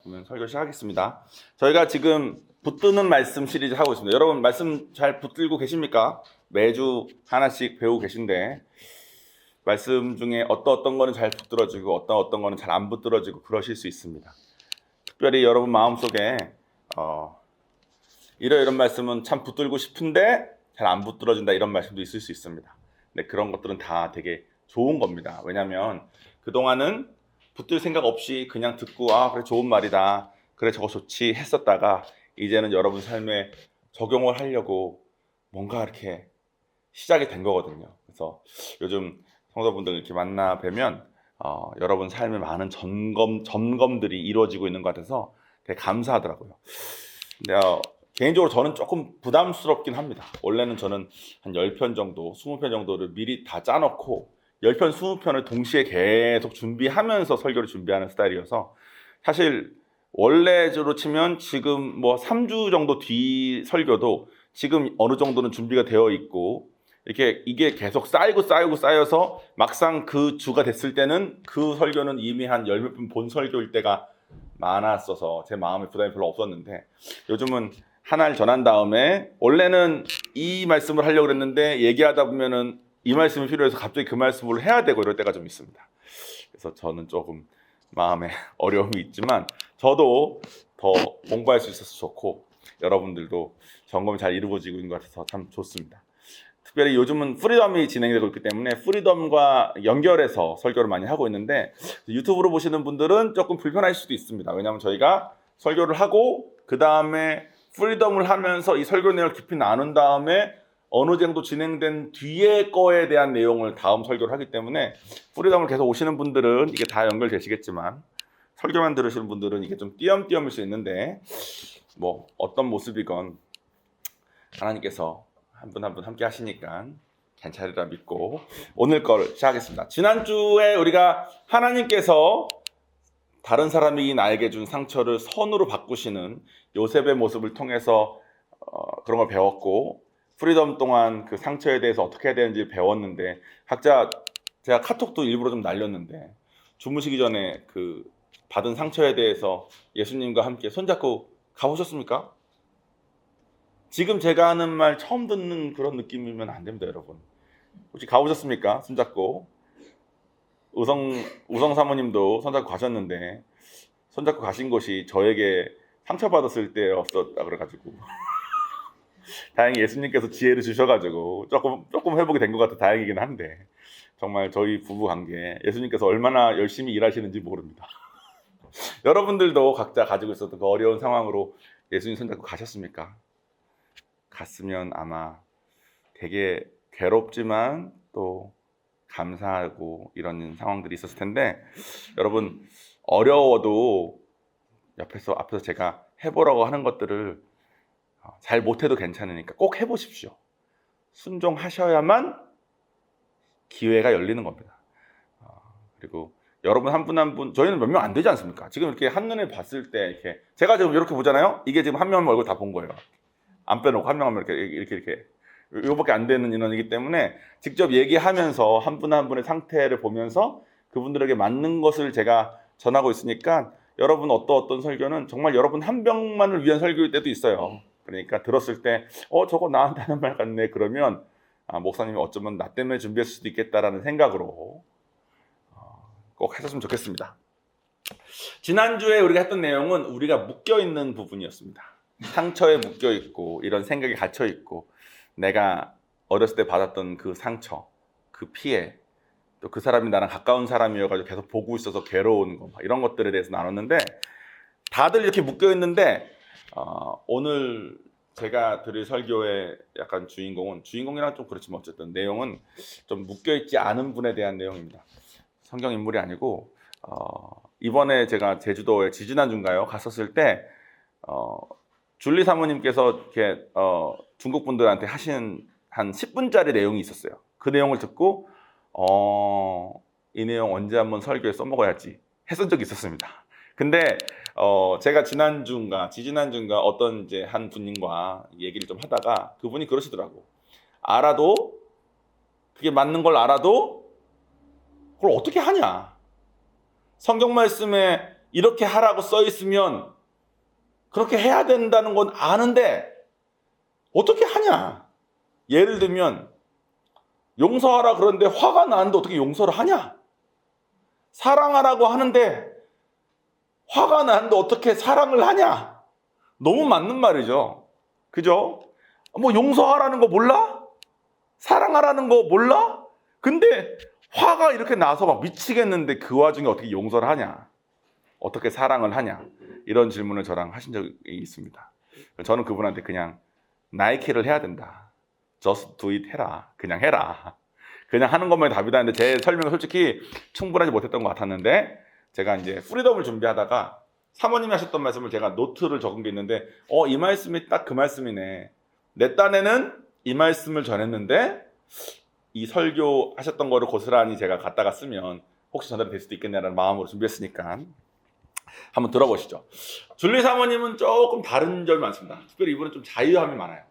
그러면 설교 시작하겠습니다. 저희가 지금 붙드는 말씀 시리즈 하고 있습니다. 여러분 말씀 잘 붙들고 계십니까? 매주 하나씩 배우고 계신데 말씀 중에 어떤 거는 잘 붙들어지고 어떤 거는 잘 안 붙들어지고 그러실 수 있습니다. 특별히 여러분 마음속에 이런 말씀은 참 붙들고 싶은데 잘 안 붙들어진다 이런 말씀도 있을 수 있습니다. 근데 그런 것들은 다 되게 좋은 겁니다. 왜냐하면 그동안은 붙들 생각 없이 그냥 듣고 그래 좋은 말이다, 그래 저거 좋지 했었다가 이제는 여러분 삶에 적용을 하려고 뭔가 이렇게 시작이 된 거거든요. 그래서 요즘 성도분들 이렇게 만나 뵈면 여러분 삶에 많은 점검들이 이루어지고 있는 것 같아서 되게 감사하더라고요. 근데 개인적으로 저는 조금 부담스럽긴 합니다. 원래는 저는 한 10편 정도, 20편 정도를 미리 다 짜놓고 10편, 20편을 동시에 계속 준비하면서 설교를 준비하는 스타일이어서 사실 원래로 치면 지금 뭐 3주 정도 뒤 설교도 지금 어느 정도는 준비가 되어 있고 이게 계속 쌓여서 막상 그 주가 됐을 때는 그 설교는 이미 한 10몇 편 본 설교일 때가 많았어서 제 마음에 부담이 별로 없었는데 요즘은 하나를 전한 다음에 원래는 이 말씀을 하려고 그랬는데 얘기하다 보면은 이 말씀이 필요해서 갑자기 그 말씀을 해야 되고 이럴 때가 좀 있습니다. 그래서 저는 조금 마음에 어려움이 있지만 저도 더 공부할 수 있어서 좋고 여러분들도 점검이 잘 이루어지고 있는 것 같아서 참 좋습니다. 특별히 요즘은 프리덤이 진행되고 있기 때문에 프리덤과 연결해서 설교를 많이 하고 있는데 유튜브로 보시는 분들은 조금 불편할 수도 있습니다. 왜냐하면 저희가 설교를 하고 그 다음에 프리덤을 하면서 이 설교 내용을 깊이 나눈 다음에 어느 정도 진행된 뒤에 거에 대한 내용을 다음 설교를 하기 때문에 프리덤을 계속 오시는 분들은 이게 다 연결되시겠지만 설교만 들으시는 분들은 이게 좀 띄엄띄엄일 수 있는데 뭐 어떤 모습이건 하나님께서 한 분 한 분 함께 하시니까 괜찮으리라 믿고 오늘 거를 시작하겠습니다. 지난주에 우리가 하나님께서 다른 사람이 나에게 준 상처를 선으로 바꾸시는 요셉의 모습을 통해서 그런 걸 배웠고 프리덤 동안 그 상처에 대해서 어떻게 해야 되는지 배웠는데 각자 제가 카톡도 일부러 좀 날렸는데 주무시기 전에 그 받은 상처에 대해서 예수님과 함께 손잡고 가보셨습니까? 지금 제가 하는 말 처음 듣는 그런 느낌이면 안 됩니다, 여러분. 혹시 가보셨습니까? 손잡고. 우성 사모님도 손잡고 가셨는데 손잡고 가신 곳이 저에게 상처받았을 때였었다 그래가지고 다행히 예수님께서 지혜를 주셔가지고 조금 회복이 된 것 같아 다행이긴 한데 정말 저희 부부 관계 예수님께서 얼마나 열심히 일하시는지 모릅니다. 여러분들도 각자 가지고 있었던 그 어려운 상황으로 예수님 손잡고 가셨습니까? 갔으면 아마 되게 괴롭지만 또 감사하고 이런 상황들이 있었을 텐데 여러분 어려워도 앞에서 제가 해보라고 하는 것들을 잘 못해도 괜찮으니까 꼭 해보십시오. 순종하셔야만 기회가 열리는 겁니다. 그리고 여러분 한 분 한 분 저희는 몇 명 안 되지 않습니까? 지금 이렇게 한눈에 봤을 때 이렇게 제가 지금 이렇게 보잖아요. 이게 지금 한 명 얼굴 다 본 거예요. 안 빼놓고 한 명 한 명 이렇게 이거밖에 안 되는 인원이기 때문에 직접 얘기하면서 한 분 한 분의 상태를 보면서 그분들에게 맞는 것을 제가 전하고 있으니까 여러분 어떤 설교는 정말 여러분 한 명만을 위한 설교일 때도 있어요. 그러니까 들었을 때 저거 나한테 하는 말 같네 그러면 목사님이 어쩌면 나 때문에 준비했을 수도 있겠다라는 생각으로 꼭 하셨으면 좋겠습니다. 지난주에 우리가 했던 내용은 우리가 묶여있는 부분이었습니다. 상처에 묶여있고 이런 생각에 갇혀있고 내가 어렸을 때 받았던 그 상처, 그 피해 또 그 사람이 나랑 가까운 사람이어가지고 계속 보고 있어서 괴로운 거 이런 것들에 대해서 나눴는데 다들 이렇게 묶여있는데 오늘 제가 드릴 설교의 약간 주인공이랑 좀 그렇지만 어쨌든 내용은 좀 묶여있지 않은 분에 대한 내용입니다. 성경 인물이 아니고 이번에 제가 제주도에 지지난주인가요? 갔었을 때 줄리 사모님께서 이렇게 중국 분들한테 하신 한 10분짜리 내용이 있었어요. 그 내용을 듣고 이 내용 언제 한번 설교에 써먹어야지 했던 적이 있었습니다. 근데 제가 지지난주인가 어떤 이제 한 분님과 얘기를 좀 하다가 그분이 그러시더라고. 그게 맞는 걸 알아도 그걸 어떻게 하냐? 성경 말씀에 이렇게 하라고 써 있으면 그렇게 해야 된다는 건 아는데 어떻게 하냐? 예를 들면 용서하라 그러는데 화가 나는데 어떻게 용서를 하냐? 사랑하라고 하는데 화가 나는데 어떻게 사랑을 하냐? 너무 맞는 말이죠. 그죠? 뭐 용서하라는 거 몰라? 사랑하라는 거 몰라? 근데 화가 이렇게 나서 막 미치겠는데 그 와중에 어떻게 용서를 하냐? 어떻게 사랑을 하냐? 이런 질문을 저랑 하신 적이 있습니다. 저는 그분한테 그냥 나이키를 해야 된다. Just do it 해라. 그냥 해라. 그냥 하는 것만이 답이다 했는데 제 설명은 솔직히 충분하지 못했던 것 같았는데 제가 이제 프리덤을 준비하다가 사모님이 하셨던 말씀을 제가 노트를 적은 게 있는데 이 말씀이 딱 그 말씀이네. 내 딴에는 이 말씀을 전했는데 이 설교 하셨던 거를 고스란히 제가 갖다가 쓰면 혹시 전달이 될 수도 있겠냐라는 마음으로 준비했으니까 한번 들어보시죠. 줄리 사모님은 조금 다른 점이 많습니다. 특별히 이분은 좀 자유함이 많아요.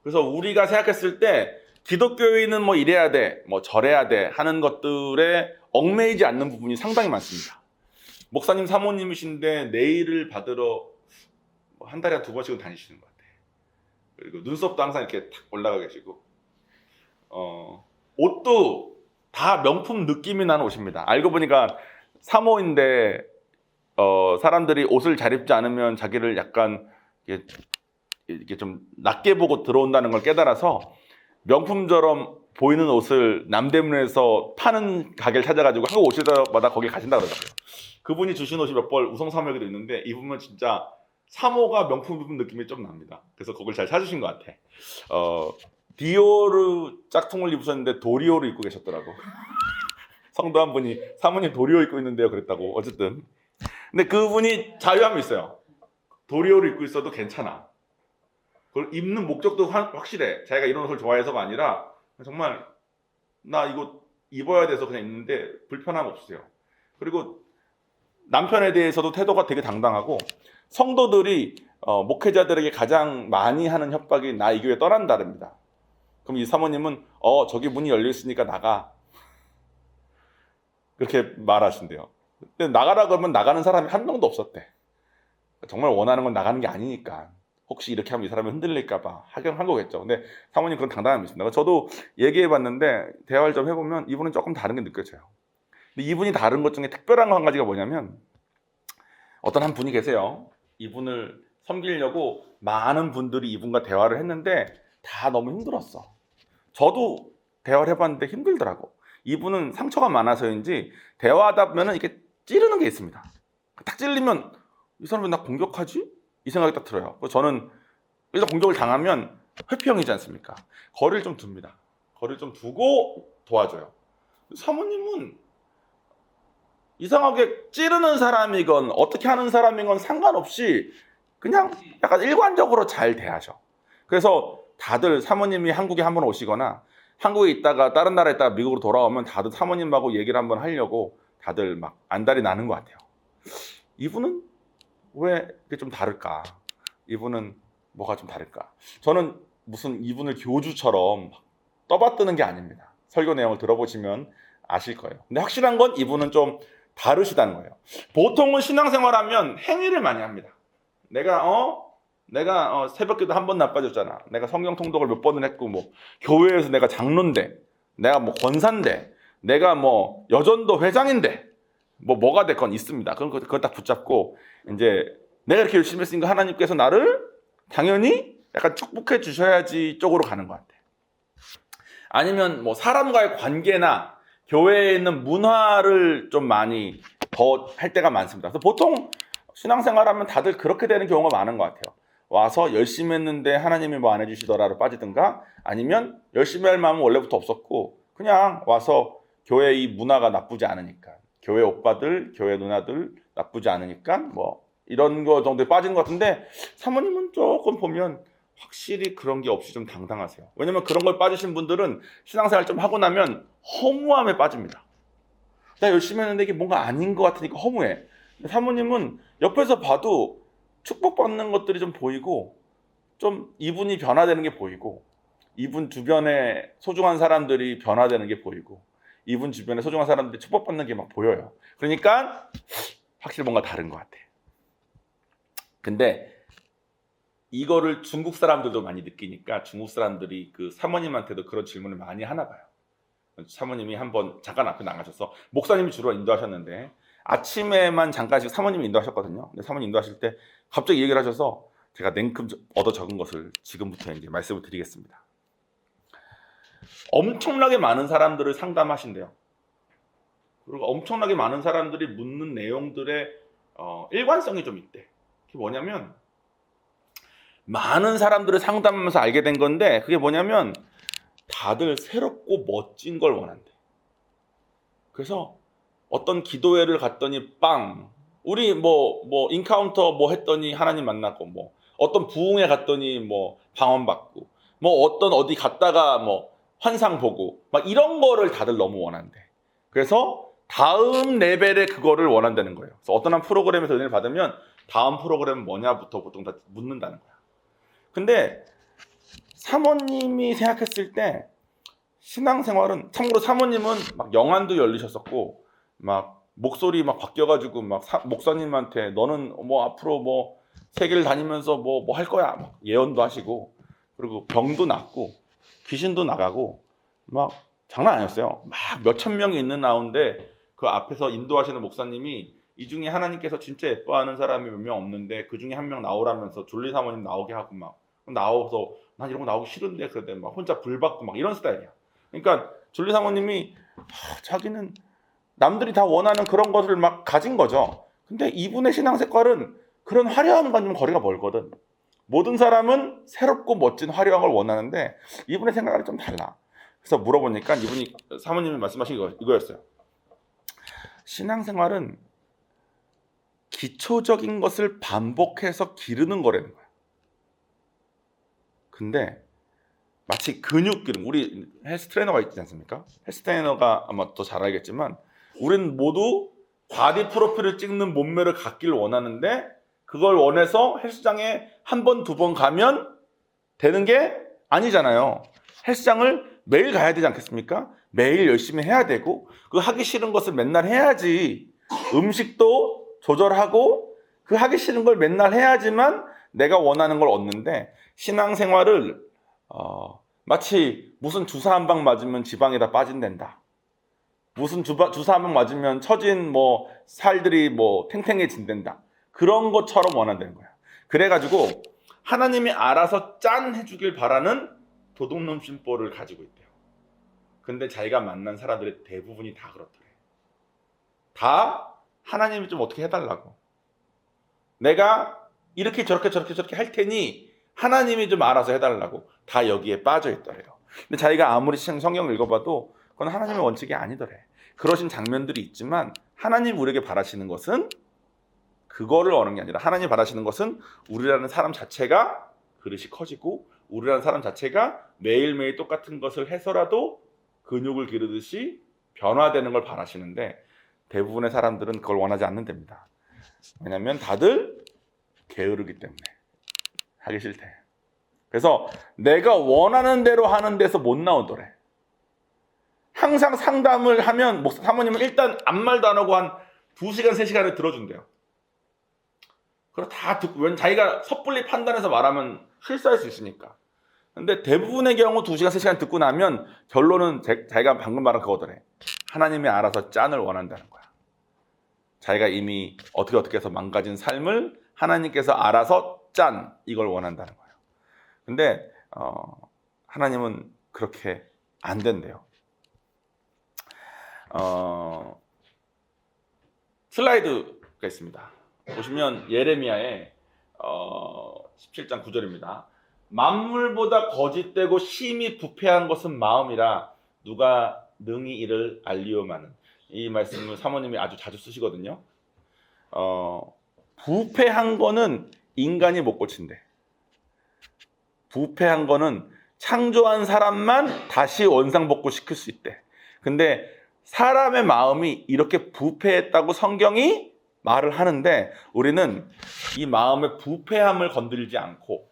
그래서 우리가 생각했을 때 기독교인은 뭐 이래야 돼, 뭐 저래야 돼 하는 것들에 얽매이지 않는 부분이 상당히 많습니다. 목사님 사모님이신데 네일을 받으러 한 달에 2번씩은 다니시는 것 같아요. 그리고 눈썹도 항상 이렇게 탁 올라가 계시고 옷도 다 명품 느낌이 나는 옷입니다. 알고 보니까 사모인데 사람들이 옷을 잘 입지 않으면 자기를 약간 이게 좀 낮게 보고 들어온다는 걸 깨달아서 명품처럼 보이는 옷을 남대문에서 파는 가게를 찾아가지고 한국 오실 때마다 거기 가신다 그러더라고요. 그분이 주신 옷이 몇 벌 우성사명에도 있는데 입으면 진짜 사모가 명품 입은 느낌이 좀 납니다. 그래서 거길 잘 찾으신 것 같아. 디오르 짝퉁을 입으셨는데 도리오를 입고 계셨더라고. 성도 한 분이 사모님 도리오 입고 있는데요 그랬다고. 어쨌든 근데 그분이 자유함이 있어요. 도리오를 입고 있어도 괜찮아. 그걸 입는 목적도 확실해. 자기가 이런 옷을 좋아해서가 아니라 정말 나 이거 입어야 돼서 그냥 입는데 불편함 없으세요. 그리고 남편에 대해서도 태도가 되게 당당하고 성도들이 목회자들에게 가장 많이 하는 협박이 나 이 교회 떠난다랍니다. 그럼 이 사모님은 저기 문이 열려 있으니까 나가 그렇게 말하신대요. 근데 나가라 그러면 나가는 사람이 한 명도 없었대. 정말 원하는 건 나가는 게 아니니까 혹시 이렇게 하면 이 사람이 흔들릴까 봐 하긴 한 거겠죠. 근데 사모님 그런 당당함이 있습니다. 저도 얘기해 봤는데 대화를 좀 해보면 이분은 조금 다른 게 느껴져요. 근데 이분이 다른 것 중에 특별한 거 한 가지가 뭐냐면 어떤 한 분이 계세요. 이분을 섬기려고 많은 분들이 이분과 대화를 했는데 다 너무 힘들었어. 저도 대화를 해봤는데 힘들더라고. 이분은 상처가 많아서인지 대화하다 보면 이렇게 찌르는 게 있습니다. 딱 찔리면 이 사람이 나 공격하지? 이 생각이 딱 들어요. 저는 일단 공격을 당하면 회피형이지 않습니까? 거리를 좀 둡니다. 거리를 좀 두고 도와줘요. 사모님은 이상하게 찌르는 사람이건 어떻게 하는 사람이건 상관없이 그냥 약간 일관적으로 잘 대하셔. 그래서 다들 사모님이 한국에 한번 오시거나 한국에 있다가 다른 나라에 있다가 미국으로 돌아오면 다들 사모님하고 얘기를 한번 하려고 다들 막 안달이 나는 것 같아요. 이분은 왜 이렇게 좀 다를까? 이분은 뭐가 좀 다를까? 저는 무슨 이분을 교주처럼 떠받드는 게 아닙니다. 설교 내용을 들어보시면 아실 거예요. 근데 확실한 건 이분은 좀 다르시다는 거예요. 보통은 신앙생활하면 행위를 많이 합니다. 내가 새벽기도 한 번 나빠졌잖아. 내가 성경 통독을 몇 번을 했고 뭐 교회에서 내가 장로인데 내가 뭐 권사인데 내가 뭐 여전도 회장인데 뭐가 됐건 있습니다. 그럼 그걸 딱 붙잡고 이제 내가 이렇게 열심히 했으니까 하나님께서 나를 당연히 약간 축복해 주셔야지 쪽으로 가는 것 같아. 아니면 뭐 사람과의 관계나 교회에 있는 문화를 좀 많이 더 할 때가 많습니다. 그래서 보통 신앙생활하면 다들 그렇게 되는 경우가 많은 것 같아요. 와서 열심히 했는데 하나님이 뭐 안 해주시더라로 빠지든가 아니면 열심히 할 마음은 원래부터 없었고 그냥 와서 교회 이 문화가 나쁘지 않으니까 교회 오빠들, 교회 누나들 나쁘지 않으니까 뭐 이런 거 정도에 빠지는 것 같은데 사모님은 조금 보면 확실히 그런 게 없이 좀 당당하세요. 왜냐면 그런 걸 빠지신 분들은 신앙생활 좀 하고 나면 허무함에 빠집니다. 나 열심히 했는데 이게 뭔가 아닌 것 같으니까 허무해. 사모님은 옆에서 봐도 축복받는 것들이 좀 보이고 좀 이분이 변화되는 게 보이고 이분 주변에 소중한 사람들이 변화되는 게 보이고 이분 주변에 소중한 사람들이 축복받는 게 막 보여요. 그러니까 확실히 뭔가 다른 것 같아. 근데 이거를 중국 사람들도 많이 느끼니까 중국 사람들이 그 사모님한테도 그런 질문을 많이 하나 봐요. 사모님이 한번 잠깐 앞에 나가셔서, 목사님이 주로 인도하셨는데 아침에만 잠깐씩 사모님이 인도하셨거든요. 근데 사모님 인도하실 때 갑자기 얘기를 하셔서 제가 냉큼 얻어 적은 것을 지금부터 이제 말씀을 드리겠습니다. 엄청나게 많은 사람들을 상담하신대요. 그리고 엄청나게 많은 사람들이 묻는 내용들의 일관성이 좀 있대. 그게 뭐냐면, 많은 사람들을 상담하면서 알게 된 건데, 그게 뭐냐면 다들 새롭고 멋진 걸 원한대. 그래서 어떤 기도회를 갔더니 우리 뭐 인카운터 뭐 했더니 하나님 만났고, 뭐 어떤 부흥회 갔더니 뭐 방언받고, 뭐 어떤 어디 갔다가 뭐 환상 보고, 막 이런 거를 다들 너무 원한대. 그래서 다음 레벨의 그거를 원한다는 거예요. 그래서 어떤 한 프로그램에서 은혜를 받으면 다음 프로그램은 뭐냐부터 보통 다 묻는다는 거야. 근데 사모님이 생각했을 때 신앙생활은, 참고로 사모님은 막 영안도 열리셨었고 막 목소리 막 바뀌어가지고 막 목사님한테 너는 뭐 앞으로 뭐 세계를 다니면서 뭐 할 거야 막 예언도 하시고, 그리고 병도 낫고 귀신도 나가고 막 장난 아니었어요. 막 몇천 명이 있는 가운데 그 앞에서 인도하시는 목사님이 이 중에 하나님께서 진짜 예뻐하는 사람이 몇 명 없는데 그 중에 한 명 나오라면서 졸리 사모님 나오게 하고, 막 나와서 난 이런 거 나오기 싫은데 그런데 막 혼자 불 받고 막 이런 스타일이야. 그러니까 졸리 사모님이 자기는 남들이 다 원하는 그런 것을 막 가진 거죠. 근데 이분의 신앙 색깔은 그런 화려함과 좀 거리가 멀거든. 모든 사람은 새롭고 멋진 화려한 걸 원하는데 이분의 생각은 좀 달라. 그래서 물어보니까 이분이, 사모님이 말씀하신 이거였어요. 신앙생활은 기초적인 것을 반복해서 기르는 거라는 거야. 근데 마치 근육 기름, 우리 헬스 트레이너가 있지 않습니까? 헬스 트레이너가 아마 더 잘 알겠지만 우리는 모두 바디 프로필을 찍는 몸매를 갖기를 원하는데, 그걸 원해서 헬스장에 한 번, 두 번 가면 되는 게 아니잖아요. 헬스장을 매일 가야 되지 않겠습니까? 매일 열심히 해야 되고, 그 하기 싫은 것을 맨날 해야지, 음식도 조절하고 그 하기 싫은 걸 맨날 해야지만 내가 원하는 걸 얻는데, 신앙생활을 마치 무슨 주사 한 방 맞으면 지방이 다 빠진댄다, 무슨 주사 한 방 맞으면 처진 뭐 살들이 뭐 탱탱해진댄다, 그런 것처럼 원한다는 거야. 그래가지고 하나님이 알아서 짠 해주길 바라는 도둑놈 심보를 가지고 있대요. 근데 자기가 만난 사람들의 대부분이 다 그렇더래. 다 하나님이 좀 어떻게 해달라고, 내가 이렇게 저렇게 할 테니 하나님이 좀 알아서 해달라고, 다 여기에 빠져 있더래요. 근데 자기가 아무리 성경을 읽어봐도 그건 하나님의 원칙이 아니더래. 그러신 장면들이 있지만 하나님 우리에게 바라시는 것은 그거를 원하는 게 아니라, 하나님 바라시는 것은 우리라는 사람 자체가 그릇이 커지고, 우리라는 사람 자체가 매일매일 똑같은 것을 해서라도 근육을 기르듯이 변화되는 걸 바라시는데, 대부분의 사람들은 그걸 원하지 않는답니다. 왜냐하면 다들 게으르기 때문에, 하기 싫대. 그래서 내가 원하는 대로 하는 데서 못 나오더래. 항상 상담을 하면 사모님은 일단 아무 말도 안 하고 한 2시간, 3시간을 들어준대요. 그걸 다 듣고, 왜 자기가 섣불리 판단해서 말하면 실수할 수 있으니까. 근데 대부분의 경우 2시간, 3시간 듣고 나면 결론은 자기가 방금 말한 그거더래. 하나님이 알아서 짠을 원한다는 거야. 자기가 이미 어떻게 해서 망가진 삶을 하나님께서 알아서 짠, 이걸 원한다는 거예요. 근데 하나님은 그렇게 안 된대요. 슬라이드가 있습니다. 보시면 예레미야의 17장 9절입니다. 만물보다 거짓되고 심히 부패한 것은 마음이라 누가 능히 이를 알리오마는. 이 말씀을 사모님이 아주 자주 쓰시거든요. 부패한 거는 인간이 못 고친대. 부패한 거는 창조한 사람만 다시 원상복구 시킬 수 있대. 근데 사람의 마음이 이렇게 부패했다고 성경이 말을 하는데, 우리는 이 마음의 부패함을 건드리지 않고,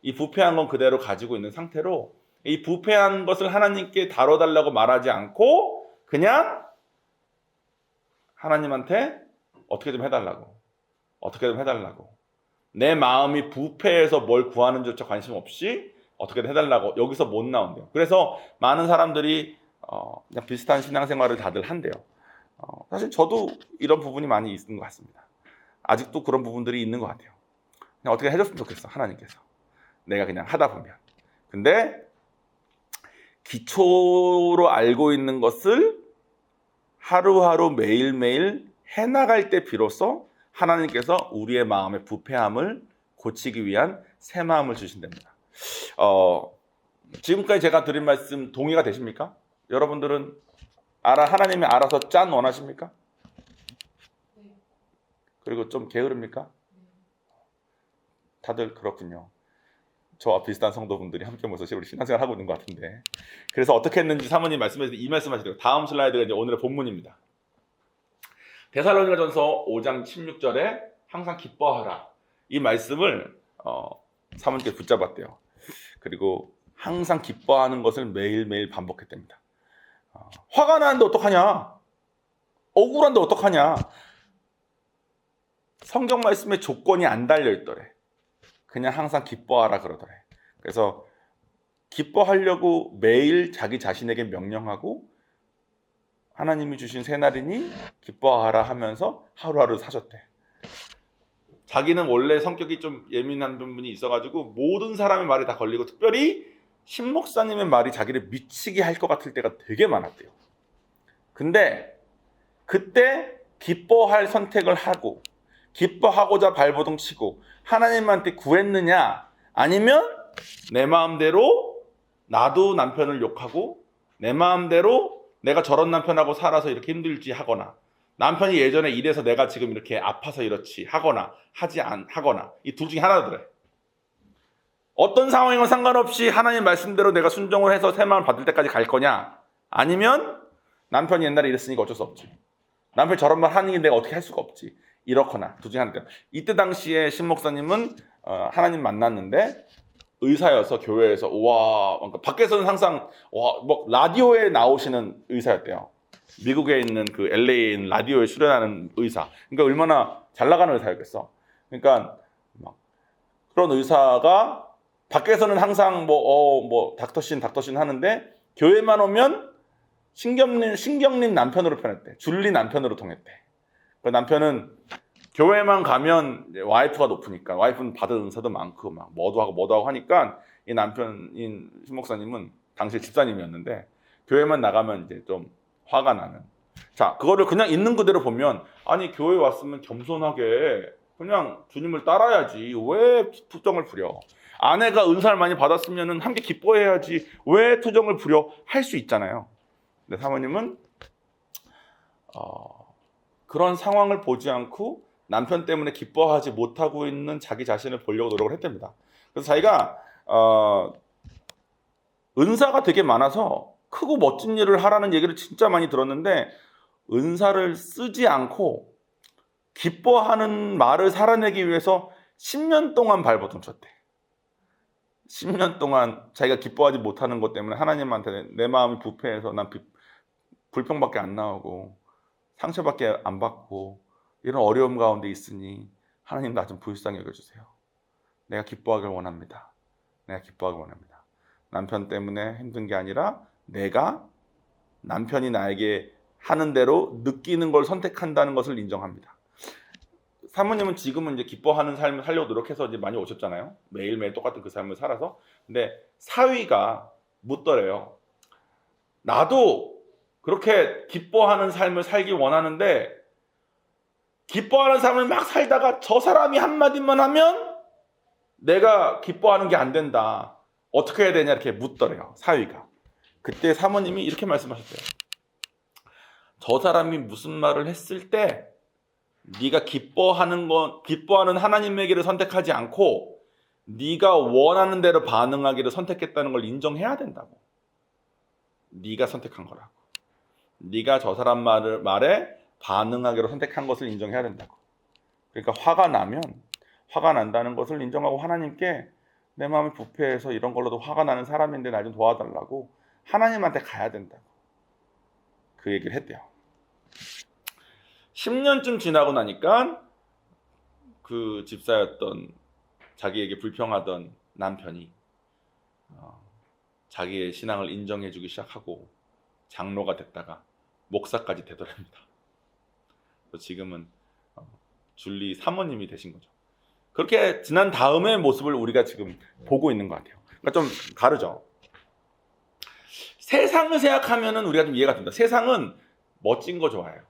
이 부패한 건 그대로 가지고 있는 상태로, 이 부패한 것을 하나님께 다뤄달라고 말하지 않고 그냥 하나님한테 어떻게 좀 해달라고. 어떻게 좀 해달라고. 내 마음이 부패해서 뭘 구하는 조차 관심 없이 어떻게든 해달라고. 여기서 못 나온대요. 그래서 많은 사람들이 그냥 비슷한 신앙생활을 다들 한대요. 사실 저도 이런 부분이 많이 있는 것 같습니다. 아직도 그런 부분들이 있는 것 같아요. 그냥 어떻게 해줬으면 좋겠어, 하나님께서. 내가 그냥 하다 보면. 근데 기초로 알고 있는 것을 하루하루 매일매일 해나갈 때 비로소 하나님께서 우리의 마음의 부패함을 고치기 위한 새 마음을 주신답니다. 지금까지 제가 드린 말씀 동의가 되십니까? 여러분들은 하나님이 알아서 짠 원하십니까? 그리고 좀 게으릅니까? 다들 그렇군요. 저와 비슷한 성도분들이 함께 모여서 우리 신앙생활 하고 있는 것 같은데, 그래서 어떻게 했는지 사모님 말씀해서 이 말씀하시더라고요. 다음 슬라이드가 이제 오늘의 본문입니다. 데살로니가전서 5장 16절에 항상 기뻐하라, 이 말씀을 사모님께 붙잡았대요. 그리고 항상 기뻐하는 것을 매일매일 반복했답니다. 화가 나는데 어떡하냐? 억울한데 어떡하냐? 성경 말씀에 조건이 안 달려있더래. 그냥 항상 기뻐하라 그러더래. 그래서 기뻐하려고 매일 자기 자신에게 명령하고 하나님이 주신 새날이니 기뻐하라 하면서 하루하루 사셨대. 자기는 원래 성격이 좀 예민한 부분이 있어가지고 모든 사람의 말이 다 걸리고 특별히 신 목사님의 말이 자기를 미치게 할 것 같을 때가 되게 많았대요. 근데 그때 기뻐할 선택을 하고 기뻐하고자 발버둥 치고 하나님한테 구했느냐, 아니면 내 마음대로 나도 남편을 욕하고 내 마음대로 내가 저런 남편하고 살아서 이렇게 힘들지 하거나 남편이 예전에 이래서 내가 지금 이렇게 아파서 이렇지 하거나 하거나 이 둘 중에 하나더래. 어떤 상황이건 상관없이 하나님 말씀대로 내가 순종을 해서 새 마음을 받을 때까지 갈 거냐, 아니면 남편이 옛날에 이랬으니까 어쩔 수 없지, 남편이 저런 말 하는 게 내가 어떻게 할 수가 없지, 이렇거나 둘 중에 하나다. 이때 당시에 신 목사님은 하나님 만났는데 의사여서 교회에서 그러니까 밖에서는 항상 뭐 라디오에 나오시는 의사였대요. 미국에 있는 그 LA에 있는 라디오에 출연하는 의사. 그러니까 얼마나 잘 나가는 의사였겠어. 그러니까 막 그런 의사가 밖에서는 항상 닥터신 하는데 교회만 오면 신경님 남편으로 편했대. 줄리 남편으로 통했대. 그 남편은 교회만 가면 와이프가 높으니까, 와이프는 받은 은사도 많고 막 뭐도 하고 하니까 이 남편인 신 목사님은 당시 집사님이었는데 교회만 나가면 이제 좀 화가 나는. 자, 그거를 그냥 있는 그대로 보면, 아니 교회 왔으면 겸손하게 그냥 주님을 따라야지 왜 투정을 부려? 아내가 은사를 많이 받았으면 함께 기뻐해야지 왜 투정을 부려? 할 수 있잖아요. 근데 사모님은 그런 상황을 보지 않고 남편 때문에 기뻐하지 못하고 있는 자기 자신을 보려고 노력을 했답니다. 그래서 자기가 은사가 되게 많아서 크고 멋진 일을 하라는 얘기를 진짜 많이 들었는데 은사를 쓰지 않고 기뻐하는 말을 살아내기 위해서 10년 동안 발버둥 쳤대. 10년 동안 자기가 기뻐하지 못하는 것 때문에 하나님한테 내 마음이 부패해서 난 불평밖에 안 나오고 상처밖에 안 받고 이런 어려움 가운데 있으니 하나님 나 좀 불쌍히 여겨주세요. 내가 기뻐하길 원합니다. 내가 기뻐하길 원합니다. 남편 때문에 힘든 게 아니라 내가 남편이 나에게 하는 대로 느끼는 걸 선택한다는 것을 인정합니다. 사모님은 지금은 이제 기뻐하는 삶을 살려고 노력해서 이제 많이 오셨잖아요. 매일매일 똑같은 그 삶을 살아서. 근데 사위가 묻더래요. 나도 그렇게 기뻐하는 삶을 살기 원하는데 기뻐하는 삶을 막 살다가 저 사람이 한마디만 하면 내가 기뻐하는 게 안 된다. 어떻게 해야 되냐 이렇게 묻더래요. 사위가. 그때 사모님이 이렇게 말씀하셨대요. 저 사람이 무슨 말을 했을 때 네가 기뻐하는 하나님에게를 선택하지 않고 네가 원하는 대로 반응하기를 선택했다는 걸 인정해야 된다고. 네가 선택한 거라고. 네가 저 사람 말에 반응하기로 선택한 것을 인정해야 된다고. 그러니까 화가 난다는 것을 인정하고 하나님께 내 마음이 부패해서 이런 걸로도 화가 나는 사람인데 나 좀 도와달라고 하나님한테 가야 된다고 그 얘기를 했대요. 10년쯤 지나고 나니까 그 집사였던 자기에게 불평하던 남편이 자기의 신앙을 인정해주기 시작하고 장로가 됐다가 목사까지 되더랍니다. 그래서 지금은 줄리 사모님이 되신 거죠. 그렇게 지난 다음의 모습을 우리가 지금 보고 있는 것 같아요. 그러니까 좀 다르죠. 세상을 생각하면은 우리가 좀 이해가 됩니다. 세상은 멋진 거 좋아해요.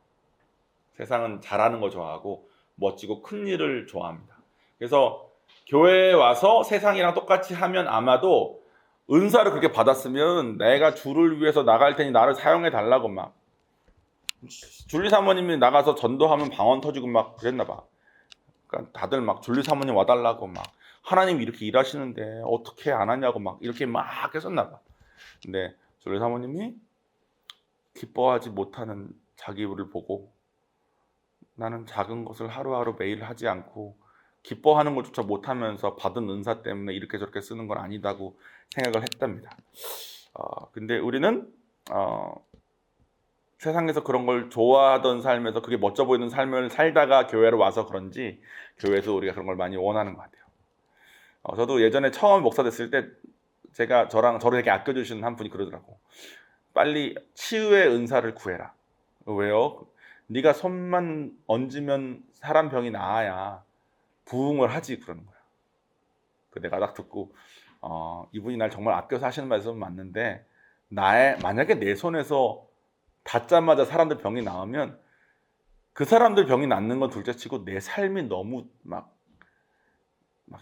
세상은 잘하는 거 좋아하고 멋지고 큰 일을 좋아합니다. 그래서 교회에 와서 세상이랑 똑같이 하면 아마도 은사를 그렇게 받았으면 내가 주를 위해서 나갈 테니 나를 사용해 달라고 막 줄리 사모님이 나가서 전도하면 방언 터지고 막 그랬나 봐. 그러니까 다들 막 줄리 사모님 와달라고 막 하나님 이렇게 일하시는데 어떻게 안 하냐고 막 이렇게 막 했었나 봐. 근데 줄리 사모님이 기뻐하지 못하는 자기를 보고 나는 작은 것을 하루하루 매일 하지 않고 기뻐하는 것조차 못하면서 받은 은사 때문에 이렇게 저렇게 쓰는 건 아니다고 생각을 했답니다. 근데 우리는 세상에서 그런 걸 좋아하던 삶에서 그게 멋져 보이는 삶을 살다가 교회로 와서 그런지 교회에서 우리가 그런 걸 많이 원하는 것 같아요. 저도 예전에 처음 목사 됐을 때 저를 되게 아껴주시는 한 분이 그러더라고. 빨리 치유의 은사를 구해라. 왜요? 네가 손만 얹으면 사람 병이 나아야 부흥을 하지 그러는 거야. 내가 딱 듣고 이분이 날 정말 아껴서 하시는 말씀은 맞는데 만약에 내 손에서 닿자마자 사람들 병이 나으면 그 사람들 병이 낫는 건 둘째치고 내 삶이 너무 막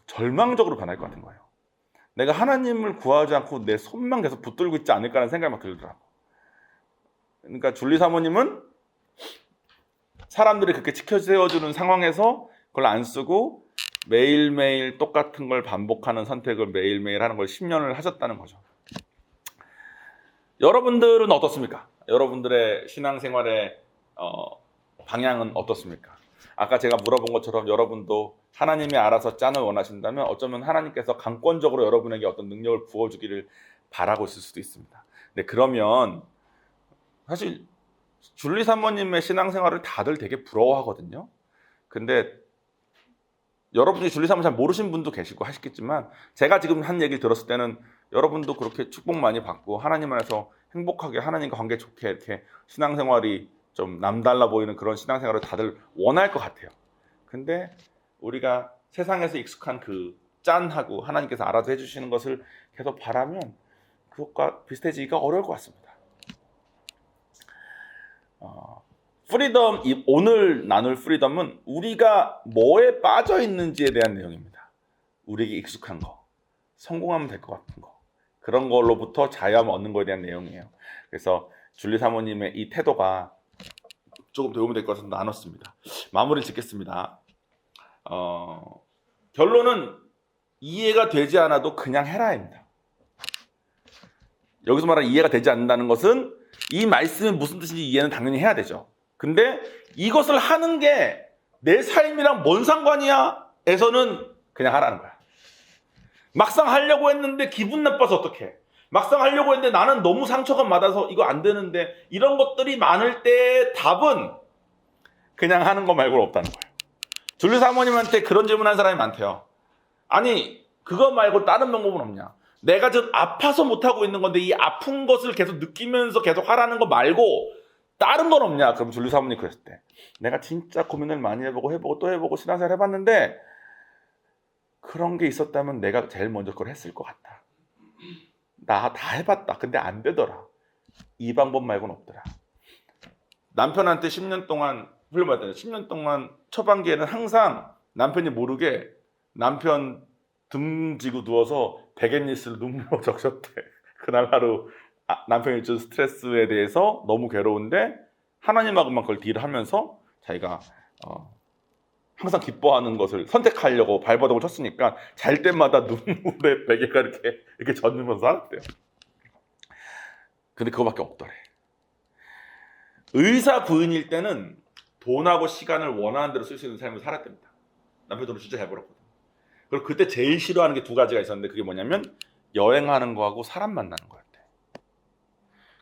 절망적으로 변할 것 같은 거예요. 내가 하나님을 구하지 않고 내 손만 계속 붙들고 있지 않을까라는 생각이 막 들더라고. 그러니까 줄리 사모님은 사람들이 그렇게 지켜세워주는 상황에서 그걸 안 쓰고 매일매일 똑같은 걸 반복하는 선택을 매일매일 하는 걸 10년을 하셨다는 거죠. 여러분들은 어떻습니까? 여러분들의 신앙생활의 방향은 어떻습니까? 아까 제가 물어본 것처럼 여러분도 하나님이 알아서 짠을 원하신다면 어쩌면 하나님께서 강권적으로 여러분에게 어떤 능력을 부어주기를 바라고 있을 수도 있습니다. 근데 그러면 사실 줄리 사모님의 신앙생활을 다들 되게 부러워하거든요. 근데 여러분이 줄리 사모님 잘 모르신 분도 계시고 하시겠지만 제가 지금 한 얘기를 들었을 때는 여러분도 그렇게 축복 많이 받고 하나님 안에서 행복하게 하나님과 관계 좋게 이렇게 신앙생활이 좀 남달라 보이는 그런 신앙생활을 다들 원할 것 같아요. 근데 우리가 세상에서 익숙한 그 짠하고 하나님께서 알아서 해주시는 것을 계속 바라면 그것과 비슷해지기가 어려울 것 같습니다. 프리덤, 오늘 나눌 프리덤은 우리가 뭐에 빠져 있는지에 대한 내용입니다. 우리에게 익숙한 거, 성공하면 될 것 같은 거, 그런 걸로부터 자유함을 얻는 거에 대한 내용이에요. 그래서 줄리 사모님의 이 태도가 조금 도움이 될 것 같아서 나눴습니다. 마무리 짓겠습니다. 결론은 이해가 되지 않아도 그냥 해라입니다. 여기서 말하는 이해가 되지 않는다는 것은 이 말씀이 무슨 뜻인지 이해는 당연히 해야 되죠. 근데 이것을 하는 게 내 삶이랑 뭔 상관이야? 에서는 그냥 하라는 거야. 막상 하려고 했는데 기분 나빠서 어떡해? 막상 하려고 했는데 나는 너무 상처가 많아서 이거 안 되는데 이런 것들이 많을 때 답은 그냥 하는 거 말고는 없다는 거예요. 줄리 사모님한테 그런 질문한 사람이 많대요. 아니 그거 말고 다른 방법은 없냐? 내가 지금 아파서 못하고 있는 건데 이 아픈 것을 계속 느끼면서 계속 하라는 거 말고 다른 건 없냐? 그럼 줄리 사모님 그랬을 때 내가 진짜 고민을 많이 해보고 또 해보고 신앙생활 해봤는데 그런 게 있었다면 내가 제일 먼저 그걸 했을 것 같다. 나 다 해봤다. 근데 안 되더라. 이 방법 말고는 없더라. 남편한테 10년 동안 훈련받았잖아요. 10년 동안 초반기에는 항상 남편이 모르게 남편 등 지고 누워서 베갯니스를 눈물로 적셨대. 그날 하루 남편이 준 스트레스에 대해서 너무 괴로운데 하나님하고만 그걸 딜하면서 자기가 항상 기뻐하는 것을 선택하려고 발버둥을 쳤으니까 잘 때마다 눈물에 베개가 이렇게 젖으면서 살았대요. 근데 그거밖에 없더래. 의사 부인일 때는 돈하고 시간을 원하는 대로 쓸 수 있는 삶을 살았답니다. 남편 돈을 진짜 잘 벌었거든. 그리고 그때 제일 싫어하는 게 두 가지가 있었는데 그게 뭐냐면 여행하는 거하고 사람 만나는 거였대.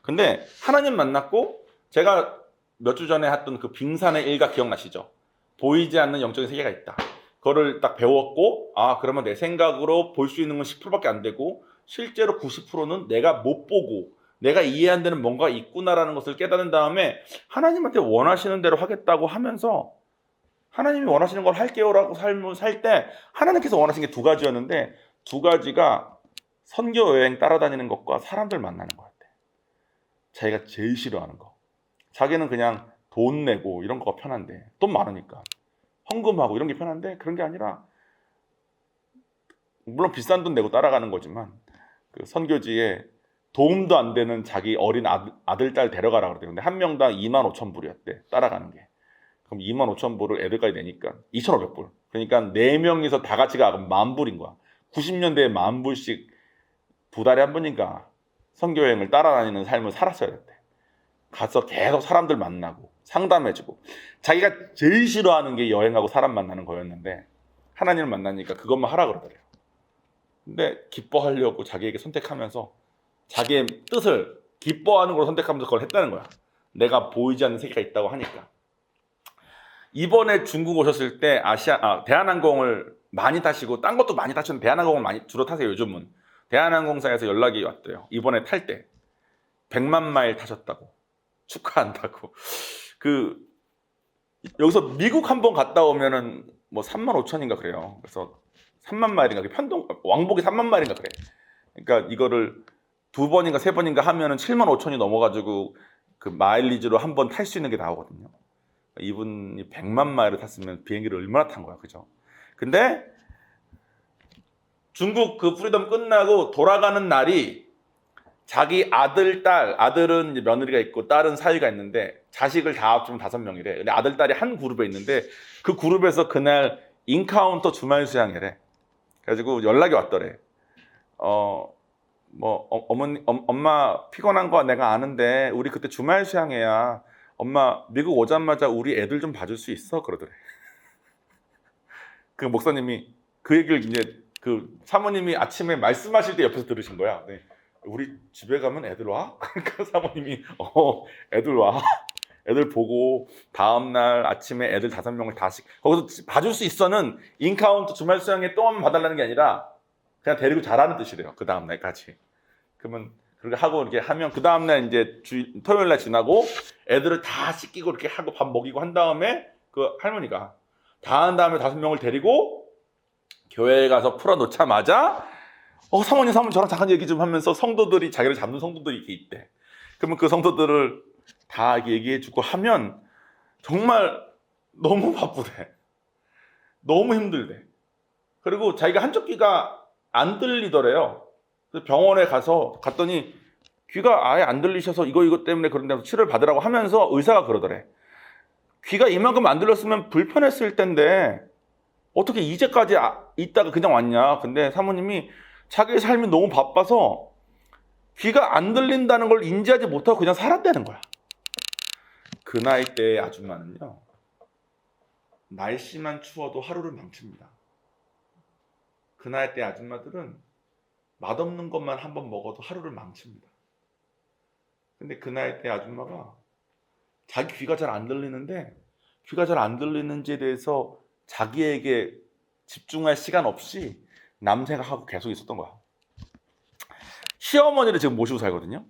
근데 하나님 만났고 제가 몇 주 전에 했던 그 빙산의 일각 기억나시죠? 보이지 않는 영적인 세계가 있다. 그거를 딱 배웠고, 아, 그러면 내 생각으로 볼 수 있는 건 10%밖에 안 되고, 실제로 90%는 내가 못 보고, 내가 이해 안 되는 뭔가 있구나라는 것을 깨달은 다음에 하나님한테 원하시는 대로 하겠다고 하면서 하나님이 원하시는 걸 할게요라고 삶을 살 때 하나님께서 원하시는 게 두 가지였는데 두 가지가 선교 여행 따라다니는 것과 사람들 만나는 것 같아. 자기가 제일 싫어하는 거. 자기는 그냥 돈 내고 이런 거가 편한데 돈 많으니까 헌금하고 이런 게 편한데 그런 게 아니라 물론 비싼 돈 내고 따라가는 거지만 그 선교지에 도움도 안 되는 자기 어린 아들, 딸 데려가라 그러대요. 근데 한 명당 25,000불이었대. 따라가는 게. 그럼 25,000불을 애들까지 내니까 2,500불. 그러니까 4명이서 다 같이 가면 10,000불인 거야. 90년대에 10,000불씩 두 달에 한 번인가 선교여행을 따라다니는 삶을 살았어야 됐대. 가서 계속 사람들 만나고 상담해주고 자기가 제일 싫어하는 게 여행하고 사람 만나는 거였는데 하나님을 만나니까 그것만 하라 그러더래요. 근데 기뻐하려고 자기에게 선택하면서 자기의 뜻을 기뻐하는 걸로 선택하면서 그걸 했다는 거야. 내가 보이지 않는 세계가 있다고 하니까. 이번에 중국 오셨을 때 대한항공을 많이 타시고 딴 것도 많이 타시는데 대한항공을 많이 주로 타세요. 요즘은. 대한항공사에서 연락이 왔대요. 이번에 탈 때 100만 마일 타셨다고. 축하한다고. 여기서 미국 한번 갔다 오면은 뭐 35,000인가 그래요. 그래서 3만 마일인가 왕복이 3만 마일인가 그래. 그러니까 이거를 2번인가 3번인가 하면은 75,000이 넘어가지고 그 마일리지로 한 번 탈 수 있는 게 나오거든요. 이분이 100만 마일을 탔으면 비행기를 얼마나 탄 거야, 그죠? 근데 중국 그 프리덤 끝나고 돌아가는 날이 자기 아들, 딸, 아들은 이제 며느리가 있고 딸은 사위가 있는데 자식을 다 합치면 5명이래. 근데 아들, 딸이 한 그룹에 있는데 그 그룹에서 그날 인카운터 주말 수양회래. 그래가지고 연락이 왔더래. 엄마 피곤한 거 내가 아는데 우리 그때 주말 수양회야. 엄마 미국 오자마자 우리 애들 좀 봐줄 수 있어? 그러더래. 그 목사님이 그 얘기를 이제 그 사모님이 아침에 말씀하실 때 옆에서 들으신 거야. 네. 우리 집에 가면 애들 와? 그러니까 사모님이 애들 와. 애들 보고 다음날 아침에 애들 5명을 다시 거기서 봐줄 수 있어는 인카운터 주말 수양회 또 한번 봐달라는 게 아니라 그냥 데리고 자라는 뜻이래요. 그 다음날까지. 그러면 그렇게 하고 이렇게 하면 그 다음날 이제 토요일날 지나고 애들을 다 씻기고 이렇게 하고 밥 먹이고 한 다음에 그 할머니가 다 한 다음에 5명을 데리고 교회에 가서 풀어놓자마자 사모님 저랑 잠깐 얘기 좀 하면서 성도들이 자기를 잡는 성도들이 이렇게 있대. 그러면 그 성도들을 다 얘기해주고 하면 정말 너무 바쁘대. 너무 힘들대. 그리고 자기가 한쪽 귀가 안 들리더래요. 그래서 병원에 갔더니 귀가 아예 안 들리셔서 이거 때문에 그런데 치료를 받으라고 하면서 의사가 그러더래. 귀가 이만큼 안 들렸으면 불편했을 텐데 어떻게 이제까지 있다가 그냥 왔냐. 근데 사모님이 자기의 삶이 너무 바빠서 귀가 안 들린다는 걸 인지하지 못하고 그냥 살았다는 거야. 그 나이 때의 아줌마는요. 날씨만 추워도 하루를 망칩니다. 그 나이 때 아줌마들은 맛없는 것만 한번 먹어도 하루를 망칩니다. 근데 그 나이 때 아줌마가 자기 귀가 잘 안 들리는데 귀가 잘 안 들리는지에 대해서 자기에게 집중할 시간 없이 남 생각하고 계속 있었던 거야. 시어머니를 지금 모시고 살거든요.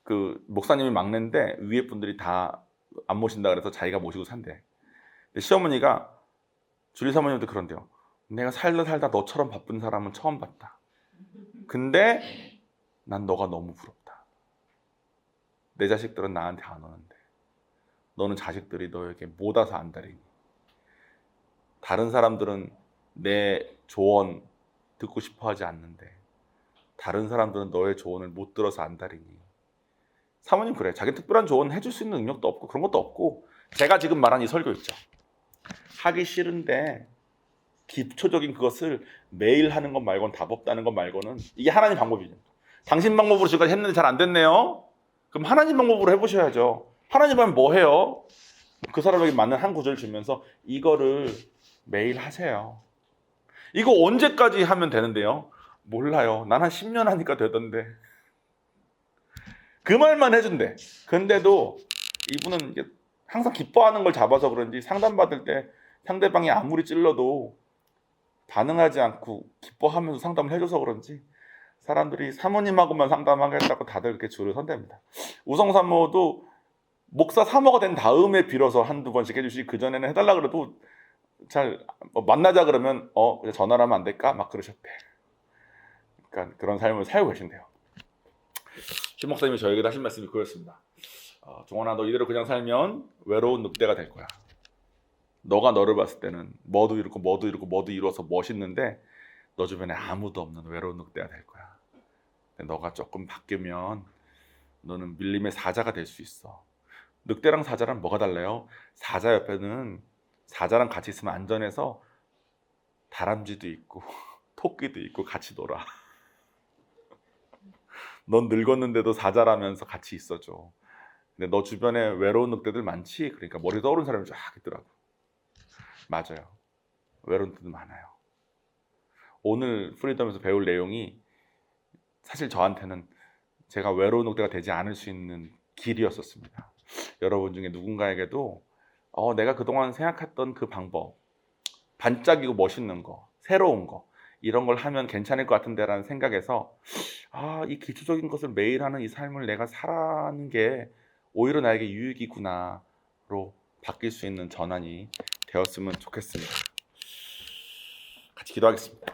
그 목사님이 막내인데 위에 분들이 다 안 모신다 그래서 자기가 모시고 산대. 근데 시어머니가 주리 사모님한테 그런데요. 내가 살다 너처럼 바쁜 사람은 처음 봤다. 근데 난 너가 너무 부럽다. 내 자식들은 나한테 안 오는데 너는 자식들이 너에게 못 와서 안달이니. 다른 사람들은 내 조언 듣고 싶어 하지 않는데 다른 사람들은 너의 조언을 못 들어서 안달이니. 사모님 그래. 자기 특별한 조언 해줄 수 있는 능력도 없고 그런 것도 없고 제가 지금 말한 이 설교 있죠. 하기 싫은데 기초적인 그것을 매일 하는 것 말고는 답 없다는 것 말고는 이게 하나님 방법이죠. 당신 방법으로 지금까지 했는데 잘 안 됐네요. 그럼 하나님 방법으로 해보셔야죠. 하나님 하면 뭐 해요? 그 사람에게 맞는 한 구절 주면서 이거를 매일 하세요. 이거 언제까지 하면 되는데요? 몰라요. 난 한 10년 하니까 되던데. 그 말만 해준대. 근데도 이분은 이게 항상 기뻐하는 걸 잡아서 그런지 상담받을 때 상대방이 아무리 찔러도 반응하지 않고 기뻐하면서 상담을 해줘서 그런지 사람들이 사모님하고만 상담하겠다고 다들 그렇게 줄을 선답니다. 우성사모도 목사 사모가 된 다음에 빌어서 한두 번씩 해주시, 그전에는 해달라 그래도 잘 만나자 그러면 그냥 전화를 하면 안 될까? 막 그러셨대. 그러니까 그런 삶을 살고 계신대요. 신 목사님이 저에게 하신 말씀이 그였습니다. 종원아, 너 이대로 그냥 살면 외로운 늑대가 될 거야. 너가 너를 봤을 때는 뭐도 이루고 뭐도 이루고 뭐도 이루어서 멋있는데 너 주변에 아무도 없는 외로운 늑대가 될 거야. 너가 조금 바뀌면 너는 밀림의 사자가 될 수 있어. 늑대랑 사자랑 뭐가 달라요? 사자 옆에는 사자랑 같이 있으면 안전해서 다람쥐도 있고 토끼도 있고 같이 놀아. 넌 늙었는데도 사자라면서 같이 있어줘. 근데 너 주변에 외로운 늑대들 많지? 그러니까 머리 떠오르는 사람이 쫙 있더라고. 맞아요. 외로운 늑대들 많아요. 오늘 프리덤에서 배울 내용이 사실 저한테는 제가 외로운 늑대가 되지 않을 수 있는 길이었었습니다. 여러분 중에 누군가에게도 내가 그동안 생각했던 그 방법, 반짝이고 멋있는 거, 새로운 거, 이런 걸 하면 괜찮을 것 같은데 라는 생각에서 이 기초적인 것을 매일 하는 이 삶을 내가 살아가는 게 오히려 나에게 유익이구나로 바뀔 수 있는 전환이 되었으면 좋겠습니다. 같이 기도하겠습니다.